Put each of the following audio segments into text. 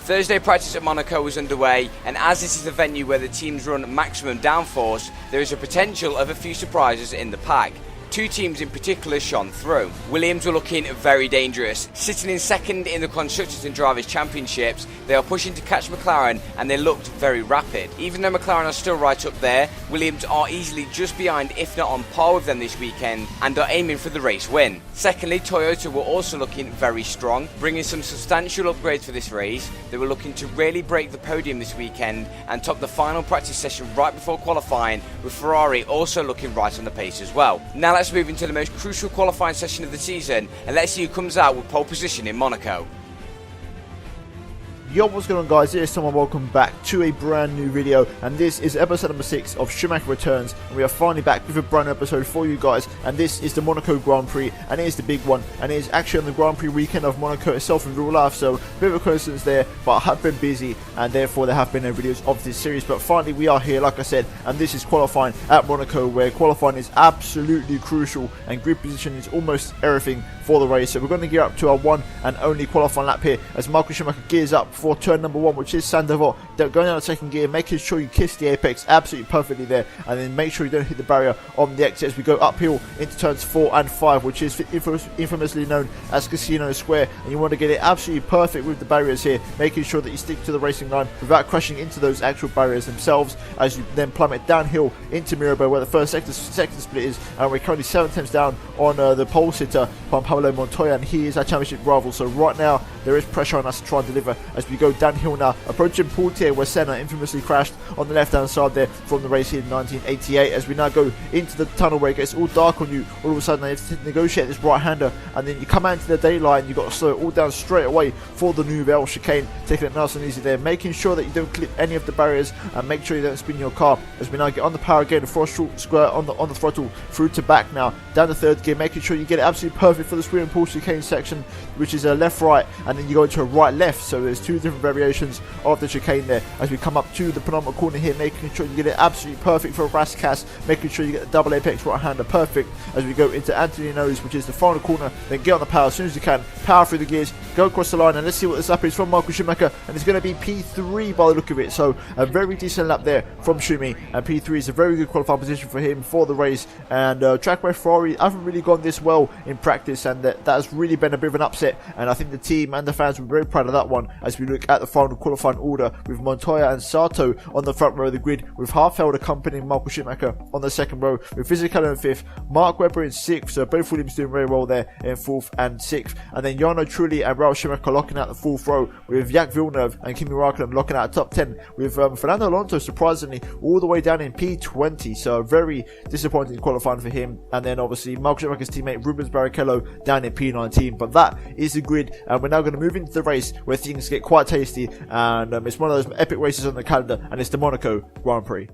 Thursday practice at Monaco was underway, and as this is the venue where the teams run maximum downforce, there is a potential of a few surprises in the pack. Two teams in particular shone through. Williams were looking very dangerous. Sitting in second in the Constructors and Drivers' Championships, they are pushing to catch McLaren and they looked very rapid. Even though McLaren are still right up there, Williams are easily just behind, if not on par with them this weekend, and are aiming for the race win. Secondly, Toyota were also looking very strong, bringing some substantial upgrades for this race. They were looking to really break the podium this weekend and top the final practice session right before qualifying, with Ferrari also looking right on the pace as well. Now let's move into the most crucial qualifying session of the season, and let's see who comes out with pole position in Monaco. Yo, what's going on guys, it's Tom and welcome back to a brand new video, and this is episode number 6 of Schumacher Returns, and we are finally back with a brand new episode for you guys, and this is the Monaco Grand Prix, and it is the big one, and it is actually on the Grand Prix weekend of Monaco itself in real life, so a bit of a coincidence there, but I have been busy, and therefore there have been no videos of this series, but finally we are here, like I said, and this is qualifying at Monaco, where qualifying is absolutely crucial, and grid position is almost everything for the race. So we're going to gear up to our one and only qualifying lap here as Michael Schumacher gears up for turn number 1, which is Sandoval. Going out of second gear, making sure you kiss the apex absolutely perfectly there, and then make sure you don't hit the barrier on the exit as we go uphill into turns 4 and 5, which is infamously known as Casino Square, and you want to get it absolutely perfect with the barriers here, making sure that you stick to the racing line without crashing into those actual barriers themselves, as you then plummet downhill into Mirabeau where the first sector split is, and we're currently 7 tenths down on the pole sitter Juan Pablo Montoya, and he is our championship rival. So right now there is pressure on us to try and deliver as we go downhill now, approaching Poultier where Senna infamously crashed on the left hand side there from the race here in 1988. As we now go into the tunnel where it gets all dark on you, all of a sudden they have to negotiate this right hander, and then you come out into the daylight and you've got to slow it all down straight away for the Nouvelle chicane, taking it nice and easy there, making sure that you don't clip any of the barriers and make sure you don't spin your car. As we now get on the power again, throttle square on the throttle through to back now, down the third gear, making sure you get it absolutely perfect for the sweep and pull chicane section, which is a left right, and then you go into a right left. So there's two different variations of the chicane there as we come up to the penultimate corner here, making sure you get it absolutely perfect for a Rascas, making sure you get the double apex right hander perfect as we go into Anthony Nose, which is the final corner. Then get on the power as soon as you can, power through the gears, go across the line, and let's see what this lap is from Michael Schumacher, and it's going to be P3 by the look of it. So a very decent lap there from Schumi, and P3 is a very good qualifying position for him for the race. And track by Ferrari haven't really gone this well in practice, and that has really been a bit of an upset, and I think the team and the fans were very proud of that one as we look at the final qualifying order with Montoya and Sato on the front row of the grid, with Hartfeld accompanying Michael Schumacher on the second row, with Fisichella in 5th, Mark Webber in 6th, so both Williams doing very well there in 4th and 6th, and then Jarno Trulli and Ralf Schumacher locking out the 4th row, with Jacques Villeneuve and Kimi Raikkonen locking out the top 10, with Fernando Alonso surprisingly all the way down in P20, so very disappointing qualifying for him. And then obviously Michael Schumacher's teammate Rubens Barrichello down in P19, but that is the grid, and we're now going to move into the race where things get quite tasty, and it's one of those epic races on the calendar, and it's the Monaco Grand Prix.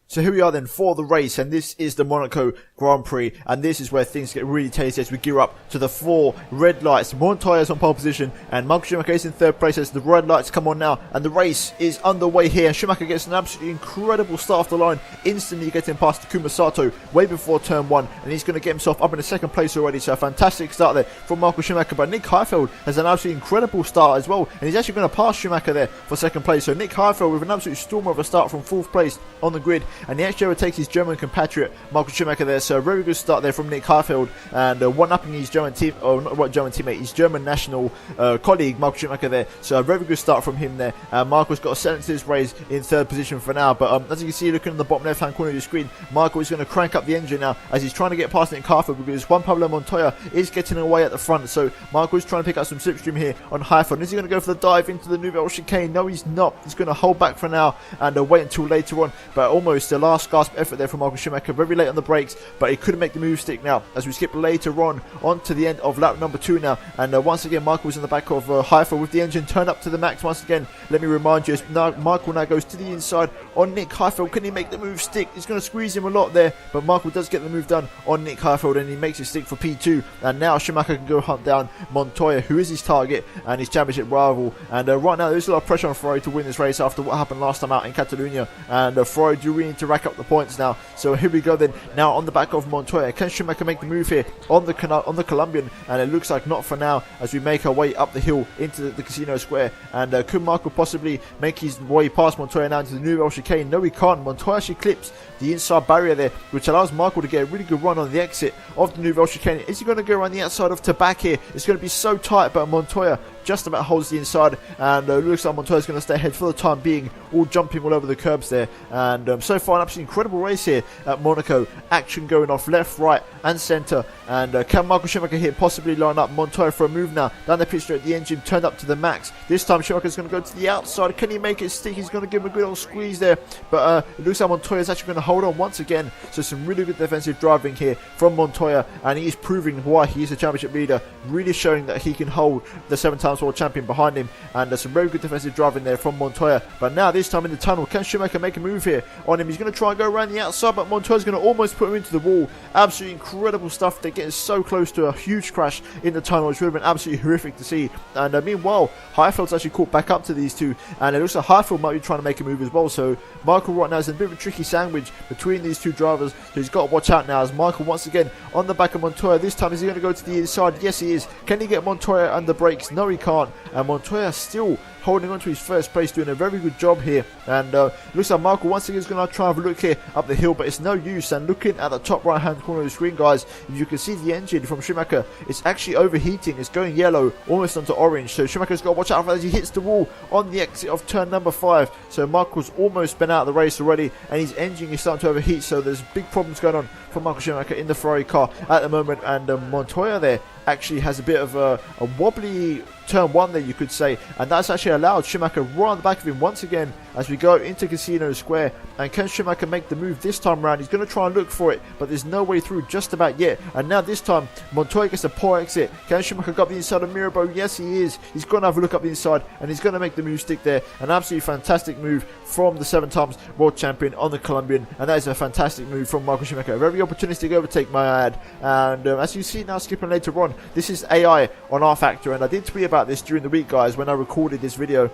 So here we are then for the race, and this is the Monaco Grand Prix, and this is where things get really tasty as we gear up to the 4 red lights. Montoya's on pole position, and Michael Schumacher is in 3rd place as the red lights come on now, and the race is underway here. Schumacher gets an absolutely incredible start off the line, instantly getting past Takuma Sato way before turn 1, and he's going to get himself up in the 2nd place already, so a fantastic start there from Michael Schumacher. But Nick Heidfeld has an absolutely incredible start as well, and he's actually going to pass Schumacher there for 2nd place. So Nick Heidfeld with an absolute stormer of a start from 4th place on the grid, and he actually overtakes his German compatriot Michael Schumacher there. So a very good start there from Nick Heidfeld, and one-upping his German team, or not what German teammate, his German national colleague Michael Schumacher there. So a very good start from him there. Michael's got a sent to this race in 3rd position for now, but as you can see, looking in the bottom left-hand corner of your screen, Michael is going to crank up the engine now as he's trying to get past Nick Heidfeld, because Juan Pablo Montoya is getting away at the front. So Michael is trying to pick up some slipstream here on Heidfeld. Is he going to go for the dive into the Nouvelle chicane? No, he's not. He's going to hold back for now and wait until later on, but almost almost the last gasp effort there from Michael Schumacher, very late on the brakes, but he couldn't make the move stick now as we skip later on to the end of lap number 2 now. And once again, Michael was in the back of Heifel with the engine turned up to the max once again. Let me remind you, as Michael now goes to the inside on Nick Heifel. Can he make the move stick? He's going to squeeze him a lot there, but Michael does get the move done on Nick Heifel, and he makes it stick for P2. And now Schumacher can go hunt down Montoya, who is his target and his championship rival. And right now there's a lot of pressure on Ferrari to win this race after what happened last time out in Catalonia, and Ferrari do really need to rack up the points now. So here we go then, now on the back of Montoya. Can Schumacher make the move here on the Colombian? And it looks like not for now, as we make our way up the hill into the casino square. And could Michael possibly make his way past Montoya now into the Nouvelle chicane? No, he can't. Montoya actually clips the inside barrier there, which allows Michael to get a really good run on the exit of the Nouvelle chicane. Is he going to go around the outside of Tabac here? It's going to be so tight, but Montoya just about holds the inside, and looks like Montoya's going to stay ahead for the time being, all jumping all over the curbs there. And so far, an absolutely incredible race here at Monaco. Action going off left, right, and centre. And can Michael Schumacher here possibly line up Montoya for a move now? Down the pit straight, the engine turned up to the max. This time, Schumacher's going to go to the outside. Can he make it stick? He's going to give him a good old squeeze there, but it looks like Montoya's actually going to hold on once again. So some really good defensive driving here from Montoya, and he is proving why he is a championship leader, really showing that he can hold the 7 times world champion behind him. And there's some very good defensive driving there from Montoya. But now this time in the tunnel, can Schumacher make a move here on him? He's going to try and go around the outside, but Montoya's going to almost put him into the wall. Absolutely incredible stuff. They're getting so close to a huge crash in the tunnel, which would have been absolutely horrific to see. And meanwhile, Heifeld's actually caught back up to these two, and it looks like Heifeld might be trying to make a move as well. So Michael right now is in a bit of a tricky sandwich between these two drivers, so he's got to watch out now as Michael once again on the back of Montoya. This time, is he going to go to the inside? Yes, he is. Can he get Montoya under brakes? No, he can't. And Montoya still holding on to his first place, doing a very good job here. And looks like Michael once again is going to try and have a look here up the hill, but it's no use. And looking at the top right hand corner of the screen, guys, you can see the engine from Schumacher, it's actually overheating. It's going yellow, almost onto orange. So Schumacher's got to watch out for as he hits the wall on the exit of turn number 5. So Michael's almost been out of the race already, and his engine is starting to overheat. So there's big problems going on for Michael Schumacher in the Ferrari car at the moment. And Montoya there actually has a bit of a wobbly turn 1 there, you could say, and that's actually allowed Schumacher right on the back of him once again as we go into Casino Square. And can Schumacher make the move this time around? He's going to try and look for it, but there's no way through just about yet. And now this time Montoya gets a poor exit. Can Schumacher go up the inside of Mirabeau? Yes, he is. He's going to have a look up the inside, and he's going to make the move stick there. An absolutely fantastic move from the 7 times world champion on the Colombian, and that is a fantastic move from Michael Schumacher. A very opportunistic overtake, may I add. And as you see now, skipping later on, this is AI on R Factor, and I did tweet about this during the week, guys, when I recorded this video.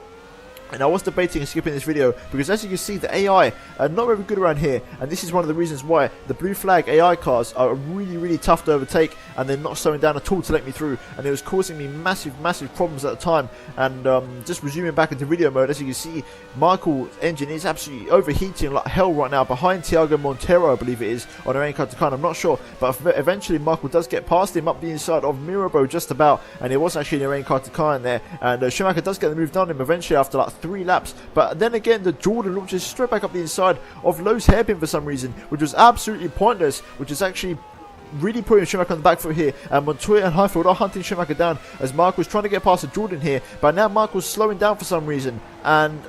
And I was debating skipping this video because, as you can see, the AI are not very good around here, and this is one of the reasons why the blue flag AI cars are really tough to overtake, and they're not slowing down at all to let me through, and it was causing me massive problems at the time. And just resuming back into video mode, as you can see, Michael's engine is absolutely overheating like hell right now behind Thiago Montero, I believe it is, on a rain car to kind, I'm not sure, but eventually Michael does get past him up the inside of Mirabeau just about, and it was actually a rain car to car in there. And Schumacher does get the move done on him eventually after like 3 laps, but then again the Jordan launches straight back up the inside of Lowe's hairpin for some reason, which was absolutely pointless, which is actually really putting Schumacher on the back foot here. And Montoya and Heifeld are hunting Schumacher down as Michael's trying to get past the Jordan here, but now Michael's slowing down for some reason. And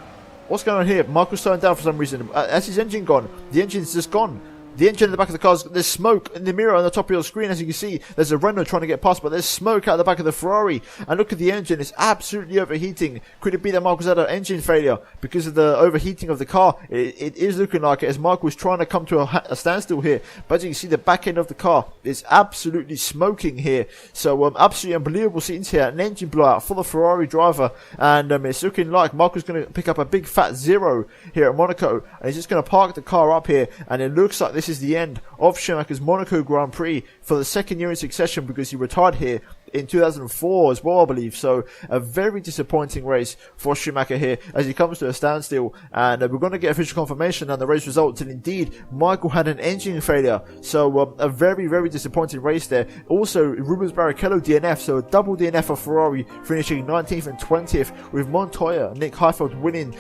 what's going on here? Michael's slowing down for some reason. Has his engine gone? The engine's just gone. The engine in the back of the car, there's smoke in the mirror on the top of your screen. As you can see, there's a Renault trying to get past, but there's smoke out the back of the Ferrari. And look at the engine, it's absolutely overheating. Could it be that Michael's had an engine failure because of the overheating of the car? It is looking like it, as Michael's trying to come to a standstill here. But as you can see, the back end of the car is absolutely smoking here. So absolutely unbelievable scenes here. An engine blowout for the Ferrari driver. And it's looking like Michael's going to pick up a big fat 0 here at Monaco. And he's just going to park the car up here. And it looks like this is the end of Schumacher's Monaco Grand Prix for the 2nd year in succession, because he retired here in 2004 as well, I believe. So a very disappointing race for Schumacher here as he comes to a standstill, and we're going to get official confirmation on the race results, and indeed Michael had an engine failure. So a very disappointing race there. Also Rubens Barrichello DNF, so a double DNF for Ferrari, finishing 19th and 20th, with Montoya, Nick Heifeld winning,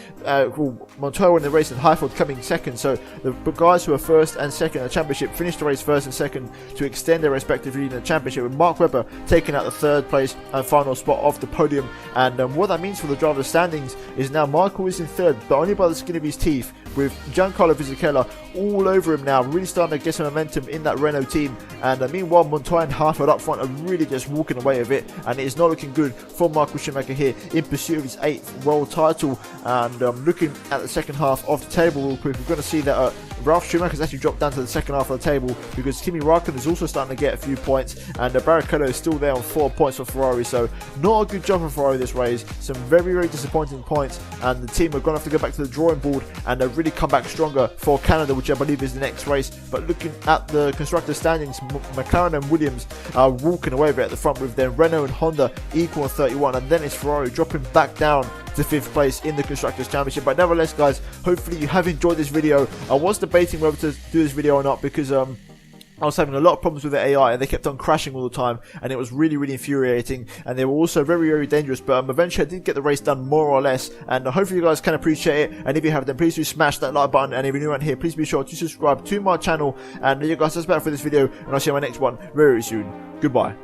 Montoya winning the race and Heifeld coming second. So the guys who are first and second in the championship finished the race first and second to extend their respective lead in the championship, with Mark Webber taking looking at the third place and final spot of the podium. And what that means for the driver's standings is now Michael is in third, but only by the skin of his teeth, with Giancarlo Fisichella all over him now, really starting to get some momentum in that Renault team. And meanwhile, Montoya and Hartford up front are really just walking away with it, and it is not looking good for Michael Schumacher here in pursuit of his 8th world title. And looking at the second half of the table real quick, we're going to see that Ralf Schumacher's actually dropped down to the second half of the table, because Kimi Raikkonen is also starting to get a few points, and Barrichello is still there on 4 points for Ferrari. So not a good job for Ferrari this race, some very, very disappointing points, and the team are going to have to go back to the drawing board and really come back stronger for Canada, which I believe is the next race. But looking at the constructor standings, McLaren and Williams are walking away with it at the front, with then Renault and Honda equal on 31, and then it's Ferrari dropping back down to 5th place in the Constructors' Championship. But nevertheless, guys, hopefully you have enjoyed this video. I was debating whether to do this video or not, because I was having a lot of problems with the AI, and they kept on crashing all the time, and it was really, really infuriating, and they were also very, very dangerous. But eventually I did get the race done more or less, and hopefully you guys can appreciate it. And if you have, then please do smash that like button, and if you're new around here, please be sure to subscribe to my channel. And you guys, that's about it for this video, and I'll see you in my next one very soon. Goodbye.